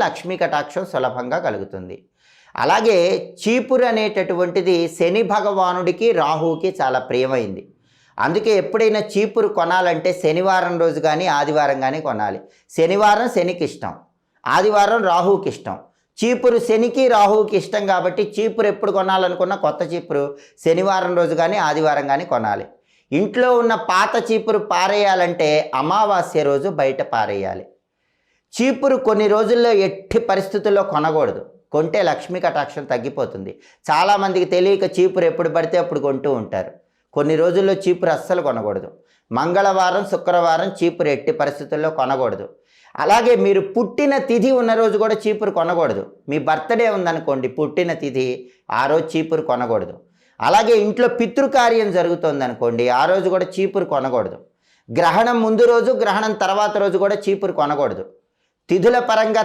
లక్ష్మీ కటాక్షం సులభంగా కలుగుతుంది. అలాగే చీపురు అనేటటువంటిది శని భగవానుడికి రాహువుకి చాలా ప్రియమైంది. అందుకే ఎప్పుడైనా చీపురు కొనాలంటే శనివారం రోజు కానీ ఆదివారం కానీ కొనాలి. శనివారం శనికి ఇష్టం, ఆదివారం రాహువుకి ఇష్టం. చీపురు శనికి రాహువుకి ఇష్టం కాబట్టి చీపురు ఎప్పుడు కొనాలనుకున్న కొత్త చీపురు శనివారం రోజు కానీ ఆదివారం కానీ కొనాలి. ఇంట్లో ఉన్న పాత చీపురు పారేయాలంటే అమావాస్య రోజు బయట పారేయాలి. చీపురు కొన్ని రోజుల్లో ఎట్టి పరిస్థితుల్లో కొనకూడదు. కొంటే లక్ష్మీ కటాక్షం తగ్గిపోతుంది. చాలామందికి తెలియక చీపురు ఎప్పుడు పడితే అప్పుడు కొంటూ ఉంటారు. కొన్ని రోజుల్లో చీపురు అస్సలు కొనకూడదు. మంగళవారం శుక్రవారం చీపురు ఎట్టి పరిస్థితుల్లో కొనకూడదు. అలాగే మీరు పుట్టిన తిథి ఉన్న రోజు కూడా చీపురు కొనకూడదు. మీ బర్త్డే ఉందనుకోండి, పుట్టిన తిథి, ఆ రోజు చీపురు కొనకూడదు. అలాగే ఇంట్లో పితృకార్యం జరుగుతుంది అనుకోండి, ఆ రోజు కూడా చీపురు కొనకూడదు. గ్రహణం ముందు రోజు గ్రహణం తర్వాత రోజు కూడా చీపురు కొనకూడదు. తిథుల పరంగా